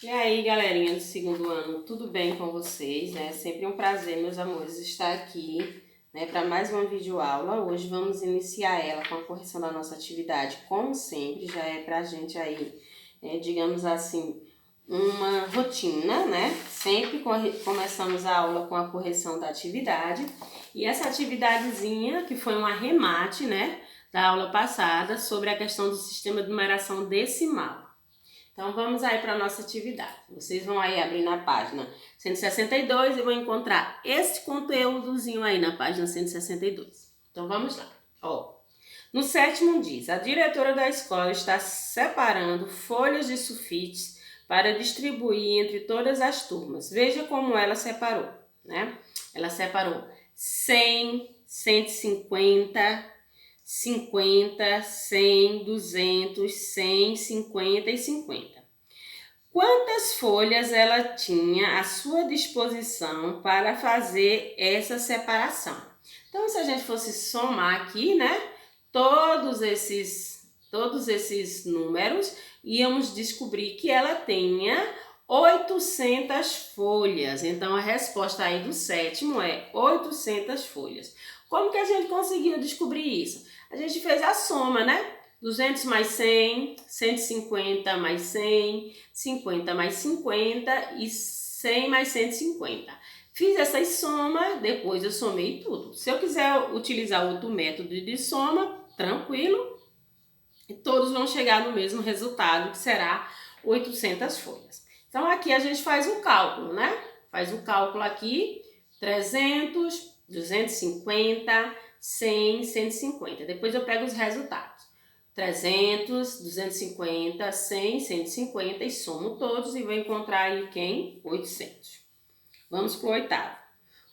E aí, galerinha do segundo ano, tudo bem com vocês? É sempre um prazer, meus amores, estar aqui, para mais uma videoaula. Hoje vamos iniciar ela com a correção da nossa atividade, como sempre, já é pra gente aí, digamos assim, uma rotina, né? Sempre começamos a aula com a correção da atividade. E essa atividadezinha, que foi um arremate, né, da aula passada, sobre a questão do sistema de numeração decimal. Então, vamos aí para a nossa atividade. Vocês vão aí abrir na página 162 e vão encontrar esse conteúdozinho aí na página 162. Então, vamos lá. Ó, no sétimo diz, a diretora da escola está separando folhas de sulfites para distribuir entre todas as turmas. Veja como ela separou, né? Ela separou 100, 150, 50, 100, 200, 100, 50 e 50. Quantas folhas ela tinha à sua disposição para fazer essa separação? Então, se a gente fosse somar aqui, né, todos esses números, íamos descobrir que ela tenha 800 folhas. Então, a resposta aí do sétimo é 800 folhas. Como que a gente conseguiu descobrir isso? A gente fez a soma, né? 200 mais 100, 150 mais 100, 50 mais 50 e 100 mais 150. Fiz essa soma, depois eu somei tudo. Se eu quiser utilizar outro método de soma, tranquilo, e todos vão chegar no mesmo resultado, que será 800 folhas. Então, aqui a gente faz um cálculo, né? Faz o cálculo aqui, 300, 250, 100, 150. Depois eu pego os resultados. 300, 250, 100, 150 e somo todos e vou encontrar aí quem? 800. Vamos para o oitavo.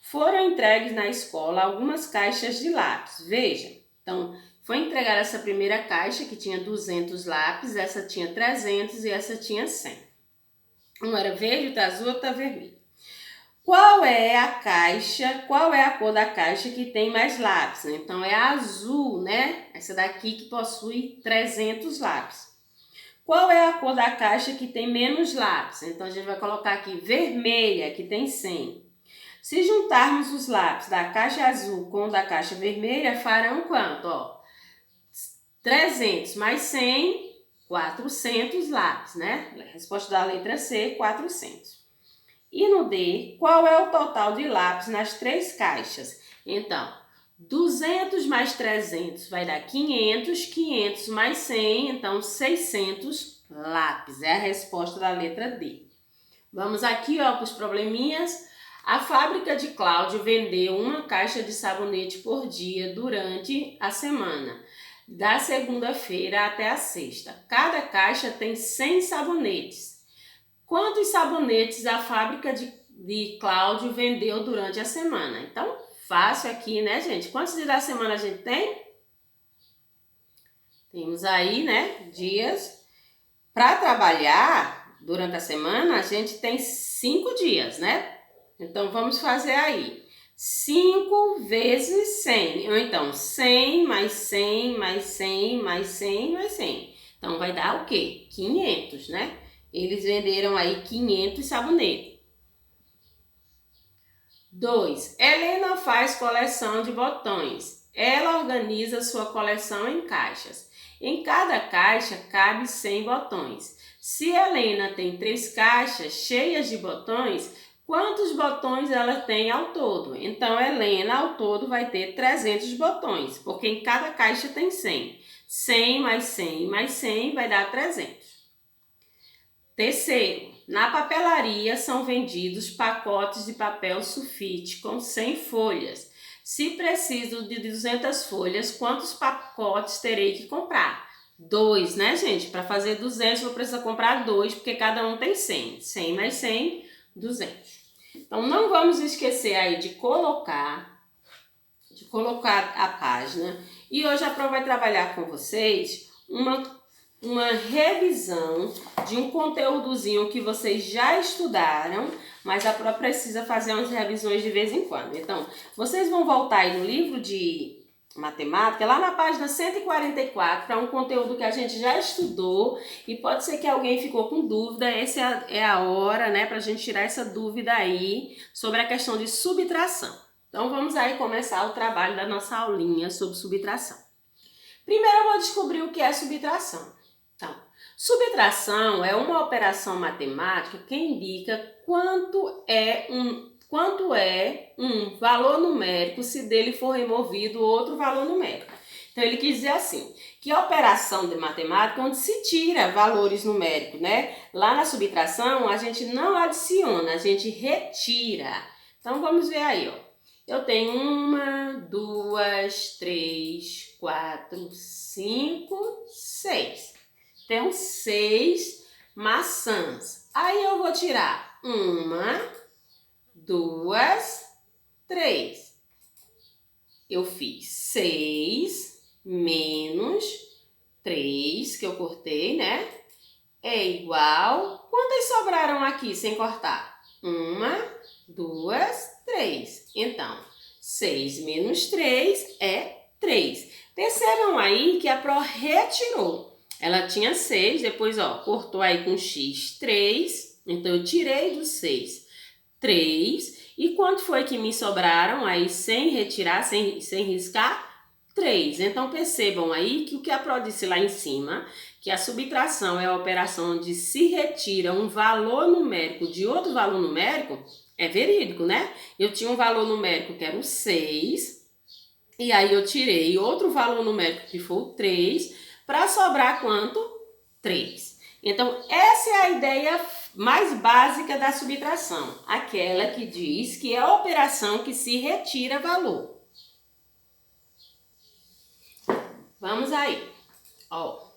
Foram entregues na escola algumas caixas de lápis. Veja, então foi entregar essa primeira caixa que tinha 200 lápis, essa tinha 300 e essa tinha 100. Uma era verde, outra azul, outra vermelha. Qual é a caixa, qual é a cor da caixa que tem mais lápis? Então, é a azul, né? Essa daqui que possui 300 lápis. Qual é a cor da caixa que tem menos lápis? Então, a gente vai colocar aqui vermelha, que tem 100. Se juntarmos os lápis da caixa azul com o da caixa vermelha, farão quanto? Ó, 300 mais 100, 400 lápis, né? A resposta da letra C, 400. E no D, qual é o total de lápis nas três caixas? Então, 200 mais 300 vai dar 500, 500 mais 100, então 600 lápis. É a resposta da letra D. Vamos aqui para os probleminhas. A fábrica de Cláudio vendeu uma caixa de sabonete por dia durante a semana, da segunda-feira até a sexta. Cada caixa tem 100 sabonetes. Quantos sabonetes a fábrica de Cláudio vendeu durante a semana? Então, fácil aqui, né, gente? Quantos dias da semana a gente tem? Temos aí, né, dias. Para trabalhar durante a semana, a gente tem 5 dias, né? Então, vamos fazer aí. 5 vezes 100. Ou então, 100 mais 100 mais 100 mais 100 mais 100. Então, vai dar o quê? 500, né? Eles venderam aí 500 sabonetes. 2. Helena faz coleção de botões. Ela organiza sua coleção em caixas. Em cada caixa cabe 100 botões. Se Helena tem 3 caixas cheias de botões, quantos botões ela tem ao todo? Então, Helena ao todo vai ter 300 botões, porque em cada caixa tem 100. 100 mais 100 mais 100 vai dar 300. Terceiro, na papelaria são vendidos pacotes de papel sulfite com 100 folhas. Se preciso de 200 folhas, quantos pacotes terei que comprar? 2, né, gente? Para fazer 200, vou precisar comprar 2, porque cada um tem 100. 100 mais 100, 200. Então, não vamos esquecer aí de colocar a página. E hoje a Pro vai trabalhar com vocês uma revisão de um conteúdozinho que vocês já estudaram, mas a Pro precisa fazer umas revisões de vez em quando. Então, vocês vão voltar aí no livro de matemática, lá na página 144, para um conteúdo que a gente já estudou e pode ser que alguém ficou com dúvida, essa é a hora, né, para a gente tirar essa dúvida aí sobre a questão de subtração. Então vamos aí começar o trabalho da nossa aulinha sobre subtração. Primeiro eu vou descobrir o que é subtração. Então, subtração é uma operação matemática que indica quanto é um valor numérico se dele for removido outro valor numérico. Então, ele quis dizer assim, que a operação de matemática é onde se tira valores numéricos, né? Lá na subtração, a gente não adiciona, a gente retira. Então, vamos ver aí, ó. Eu tenho 1, 2, 3, 4, 5, 6. Tenho 6 maçãs. Aí eu vou tirar 1, 2, 3. Eu fiz 6 menos 3, que eu cortei, né? É igual... Quantas sobraram aqui sem cortar? 1, 2, 3. Então, 6 menos 3 é 3. Percebam aí que a Pro retirou. Ela tinha 6, depois, ó, cortou aí com X 3. Então, eu tirei do 6 3. E quanto foi que me sobraram aí sem retirar, sem riscar? 3. Então, percebam aí que o que a Pro disse lá em cima, que a subtração é a operação onde se retira um valor numérico de outro valor numérico, é verídico, né? Eu tinha um valor numérico que era o 6, e aí eu tirei outro valor numérico que foi o 3, para sobrar quanto? 3. Então, essa é a ideia mais básica da subtração, aquela que diz que é a operação que se retira valor. Vamos aí. Ó.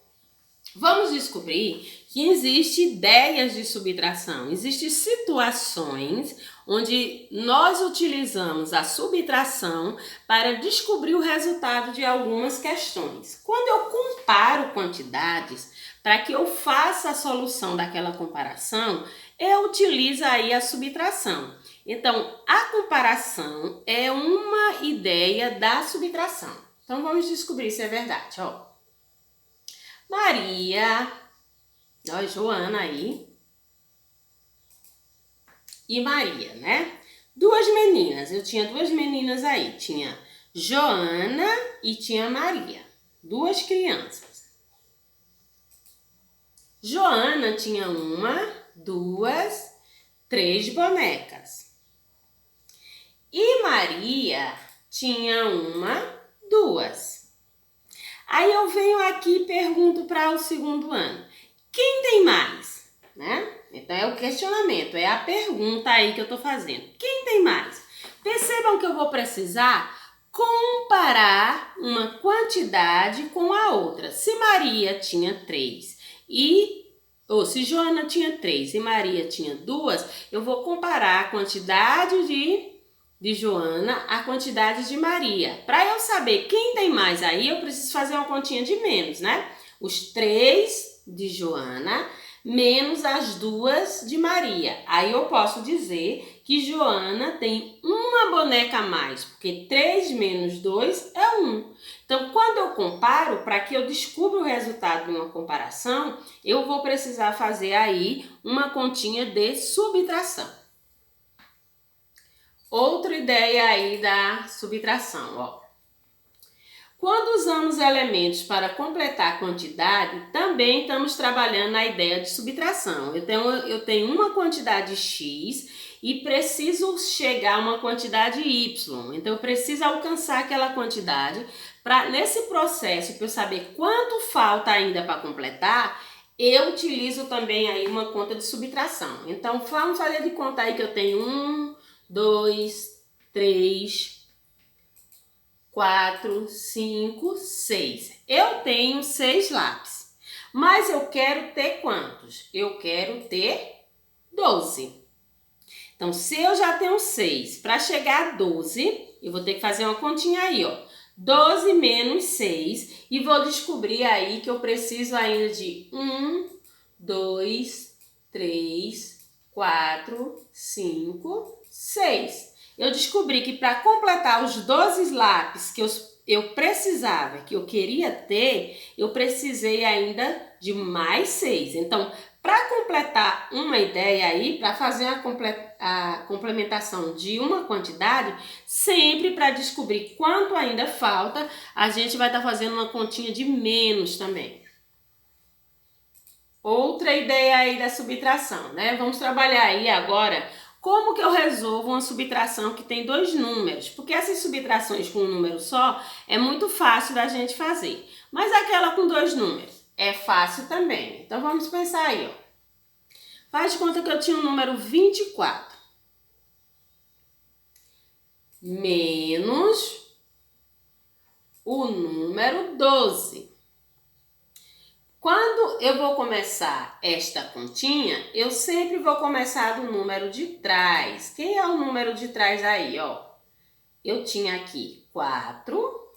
Vamos descobrir que existem ideias de subtração, existem situações onde nós utilizamos a subtração para descobrir o resultado de algumas questões. Quando eu comparo quantidades, para que eu faça a solução daquela comparação, eu utilizo aí a subtração. Então, a comparação é uma ideia da subtração. Então, vamos descobrir se é verdade, ó. Maria, ó, Joana aí, e Maria, né? Duas meninas, eu tinha duas meninas aí, tinha Joana e tinha Maria, duas crianças. Joana tinha 1, 2, 3 bonecas. E Maria tinha 1, 2. Aí eu venho aqui e pergunto para o segundo ano, quem tem mais? Né? Então é o questionamento, é a pergunta aí que eu estou fazendo. Quem tem mais? Percebam que eu vou precisar comparar uma quantidade com a outra. Se Maria tinha 3 ou se Joana tinha 3 e Maria tinha 2, eu vou comparar a quantidade de Joana a quantidade de Maria. Para eu saber quem tem mais aí, eu preciso fazer uma continha de menos, né? Os 3 de Joana menos as 2 de Maria. Aí eu posso dizer que Joana tem uma boneca a mais, porque 3 menos 2 é 1. Então, quando eu comparo, para que eu descubra o resultado de uma comparação, eu vou precisar fazer aí uma continha de subtração. Outra ideia aí da subtração, ó. Quando usamos elementos para completar a quantidade, também estamos trabalhando na ideia de subtração. Eu tenho uma quantidade X e preciso chegar a uma quantidade Y. Então, eu preciso alcançar aquela quantidade. Nesse processo, para eu saber quanto falta ainda para completar, eu utilizo também aí uma conta de subtração. Então, vamos fazer de conta aí que eu tenho 1, 2, 3, 4, 5, 6. Eu tenho 6 lápis. Mas eu quero ter quantos? Eu quero ter 12. Então, se eu já tenho 6, para chegar a 12, eu vou ter que fazer uma continha aí, ó. 12 menos 6. E vou descobrir aí que eu preciso ainda de 1, 2, 3, 4, 5, 6. eu descobri que para completar os 12 lápis que eu precisava, que eu queria ter, eu precisei ainda de mais 6. Então, para completar uma ideia aí, para fazer a complementação de uma quantidade, sempre para descobrir quanto ainda falta, a gente vai estar fazendo uma continha de menos também. Outra ideia aí da subtração, né? Vamos trabalhar aí agora como que eu resolvo uma subtração que tem 2 números. Porque essas subtrações com um número só é muito fácil da gente fazer. Mas aquela com 2 números é fácil também. Então vamos pensar aí, ó. Faz de conta que eu tinha o número 24 menos o número 12. Quando eu vou começar esta continha, eu sempre vou começar do número de trás. Quem é o número de trás aí, ó? Eu tinha aqui 4,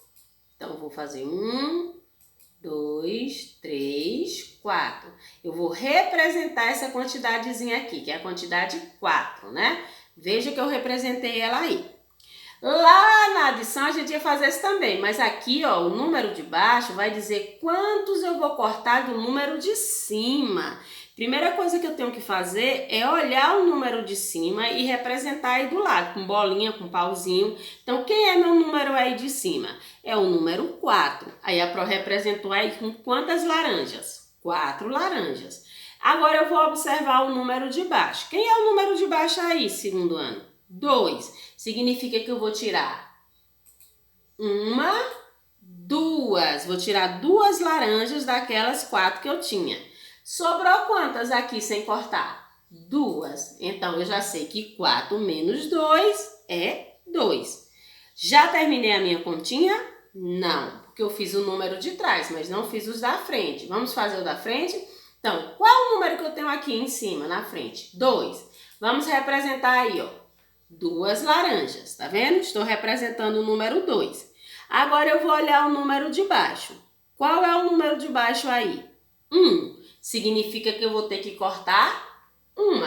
então vou fazer 1, 2, 3, 4. Eu vou representar essa quantidadezinha aqui, que é a quantidade 4, né? Veja que eu representei ela aí. Lá na adição a gente ia fazer isso também, mas aqui, ó, o número de baixo vai dizer quantos eu vou cortar do número de cima. Primeira coisa que eu tenho que fazer é olhar o número de cima e representar aí do lado, com bolinha, com pauzinho. Então, quem é meu número aí de cima? É o número 4. Aí a Pro representou aí com quantas laranjas? 4 laranjas. Agora eu vou observar o número de baixo. Quem é o número de baixo aí, segundo ano? 2. Significa que eu vou tirar 1, 2. Vou tirar 2 laranjas daquelas 4 que eu tinha. Sobrou quantas aqui sem cortar? 2. Então, eu já sei que 4 menos 2 é 2. Já terminei a minha continha? Não, porque eu fiz o número de trás, mas não fiz os da frente. Vamos fazer o da frente? Então, qual é o número que eu tenho aqui em cima, na frente? 2. Vamos representar aí, ó. 2 laranjas, tá vendo? Estou representando o número 2. Agora eu vou olhar o número de baixo. Qual é o número de baixo aí? 1. Significa que eu vou ter que cortar 1.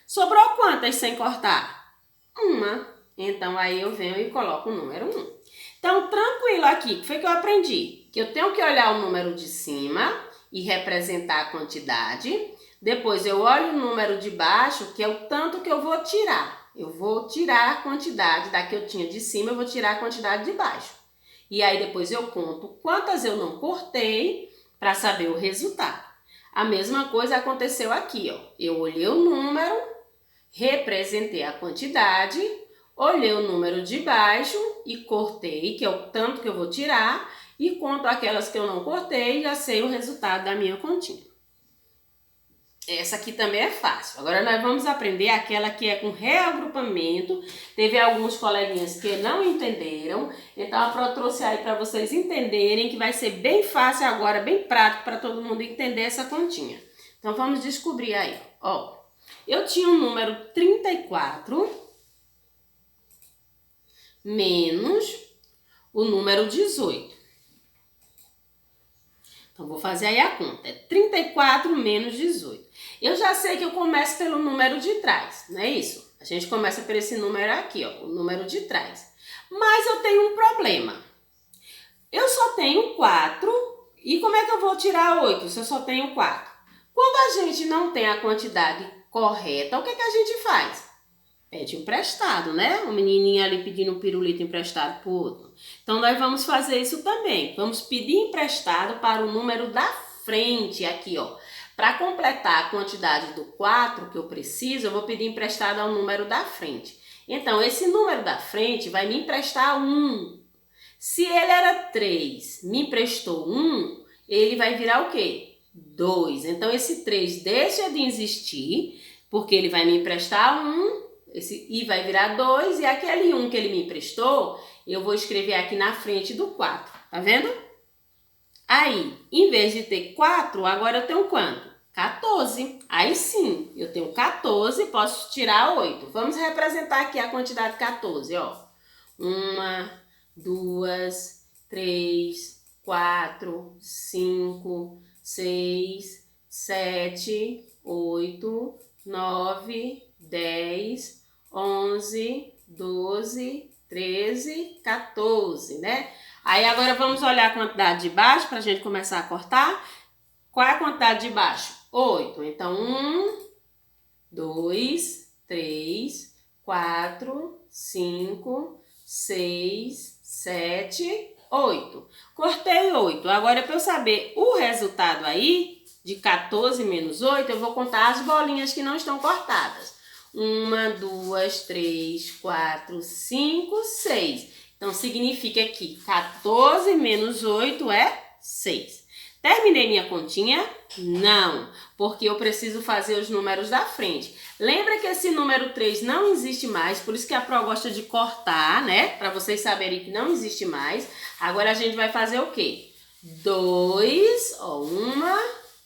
Sobrou quantas sem cortar? 1. Então aí eu venho e coloco o número 1. Então, tranquilo aqui, o que foi que eu aprendi? Que eu tenho que olhar o número de cima e representar a quantidade. Depois eu olho o número de baixo, que é o tanto que eu vou tirar. Eu vou tirar a quantidade da que eu tinha de cima, eu vou tirar a quantidade de baixo. E aí depois eu conto quantas eu não cortei para saber o resultado. A mesma coisa aconteceu aqui, ó. Eu olhei o número, representei a quantidade, olhei o número de baixo e cortei, que é o tanto que eu vou tirar, e conto aquelas que eu não cortei e já sei o resultado da minha continha. Essa aqui também é fácil. Agora nós vamos aprender aquela que é com reagrupamento. Teve alguns coleguinhas que não entenderam, então a Pro trouxe aí para vocês entenderem que vai ser bem fácil agora, bem prático para todo mundo entender essa continha. Então vamos descobrir aí, ó. Eu tinha o número 34 menos o número 18. Então, vou fazer aí a conta. É 34 menos 18. Eu já sei que eu começo pelo número de trás, não é isso? A gente começa por esse número aqui, ó, o número de trás. Mas eu tenho um problema. Eu só tenho 4. E como é que eu vou tirar 8 se eu só tenho 4? Quando a gente não tem a quantidade correta, o que que a gente faz? Pede emprestado, né? O menininho ali pedindo um pirulito emprestado pro outro. Então, nós vamos fazer isso também. Vamos pedir emprestado para o número da frente aqui, ó. Para completar a quantidade do 4 que eu preciso, eu vou pedir emprestado ao número da frente. Então, esse número da frente vai me emprestar 1. Se ele era 3, me emprestou 1, ele vai virar o quê? 2. Então, esse 3 deixa de existir, porque ele vai me emprestar 1. Esse I vai virar 2 e aquele 1 que ele me emprestou, eu vou escrever aqui na frente do 4, tá vendo? Aí, em vez de ter 4, agora eu tenho quanto? 14. Aí sim, eu tenho 14, posso tirar 8. Vamos representar aqui a quantidade 14, ó. 1, 2, 3, 4, 5, 6, 7, 8, 9, 10, 11, 12, 13, 14, né? Aí agora vamos olhar a quantidade de baixo para a gente começar a cortar. Qual é a quantidade de baixo? 8. Então, 1, 2, 3, 4, 5, 6, 7, 8. Cortei 8. Agora, para eu saber o resultado aí, de 14 menos 8, eu vou contar as bolinhas que não estão cortadas. 1, 2, 3, 4, 5, 6. Então, significa que 14 menos 8 é 6. Terminei minha continha? Não, porque eu preciso fazer os números da frente. Lembra que esse número 3 não existe mais, por isso que a Pro gosta de cortar, né? Para vocês saberem que não existe mais. Agora a gente vai fazer o quê? 2, ó, 1,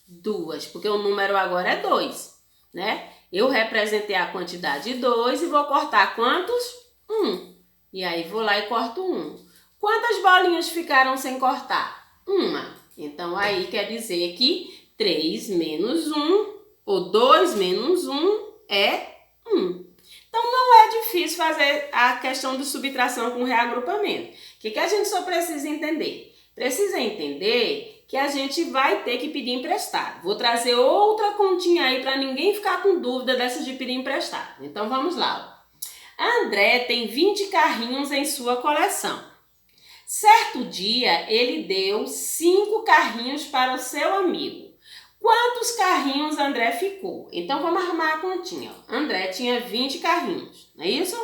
2, porque o número agora é 2, né? Eu representei a quantidade 2 e vou cortar quantos? 1. E aí vou lá e corto 1. Quantas bolinhas ficaram sem cortar? 1. Então, aí quer dizer que 3 menos 1, ou 2 menos 1 é 1. Então, não é difícil fazer a questão de subtração com reagrupamento. O que a gente só precisa entender? Precisa entender que a gente vai ter que pedir emprestado. Vou trazer outra continha aí para ninguém ficar com dúvida dessas de pedir emprestado. Então, vamos lá. André tem 20 carrinhos em sua coleção. Certo dia, ele deu 5 carrinhos para o seu amigo. Quantos carrinhos André ficou? Então, vamos arrumar a continha. André tinha 20 carrinhos, não é isso?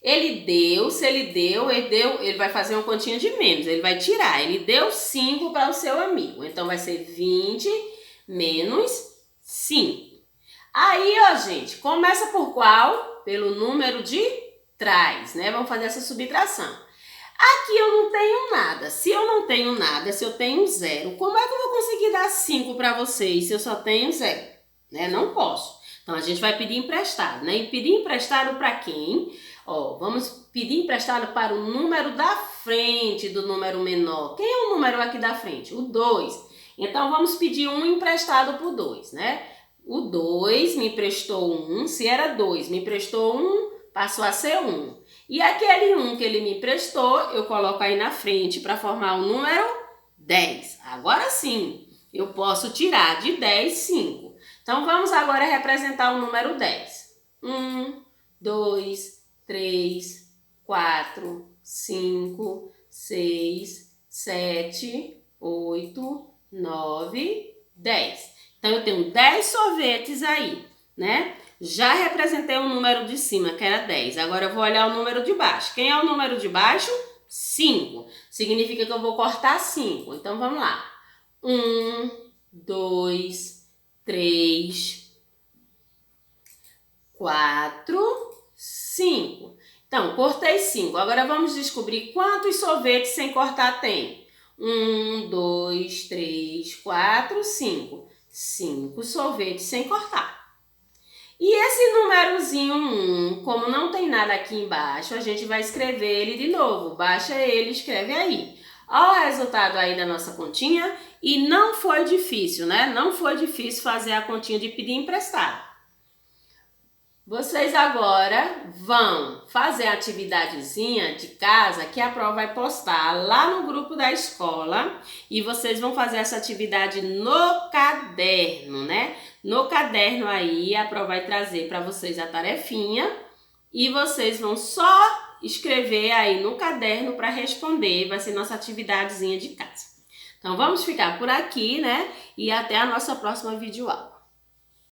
Ele vai fazer uma continha de menos, ele vai tirar. Ele deu 5 para o seu amigo. Então, vai ser 20 menos 5. Aí, ó, gente, começa por qual? Pelo número de trás, né? Vamos fazer essa subtração. Aqui eu não tenho nada. Se eu não tenho nada, se eu tenho 0, como é que eu vou conseguir dar 5 para vocês se eu só tenho 0? Né? Não posso. Então, a gente vai pedir emprestado, né? E pedir emprestado para quem? Ó, vamos pedir emprestado para o número da frente do número menor. Quem é o número aqui da frente? O 2. Então, vamos pedir um emprestado por 2, né? O 2 me emprestou 1. Se era 2, me emprestou 1, passou a ser 1. E aquele 1 que ele me emprestou, eu coloco aí na frente para formar o número 10. Agora sim, eu posso tirar de 10, 5. Então, vamos agora representar o número 10. 1, 2, 3, 4, 5, 6, 7, 8, 9, 10. Então, eu tenho 10 sorvetes aí, né? Já representei o número de cima, que era 10. Agora eu vou olhar o número de baixo. Quem é o número de baixo? 5. Significa que eu vou cortar 5. Então, vamos lá. 1, 2, 3, 4, 5. Então, cortei 5. Agora vamos descobrir quantos sorvetes sem cortar tem. 1, 2, 3, 4, 5. 5 sorvetes sem cortar. E esse númerozinho 1, como não tem nada aqui embaixo, a gente vai escrever ele de novo. Baixa ele, escreve aí. Olha o resultado aí da nossa continha. E não foi difícil, né? Não foi difícil fazer a continha de pedir emprestado. Vocês agora vão fazer a atividadezinha de casa que a Pro vai postar lá no grupo da escola. E vocês vão fazer essa atividade no caderno, né? No caderno aí, a Pro vai trazer para vocês a tarefinha e vocês vão só escrever aí no caderno para responder. Vai ser nossa atividadezinha de casa. Então, vamos ficar por aqui, né? E até a nossa próxima videoaula.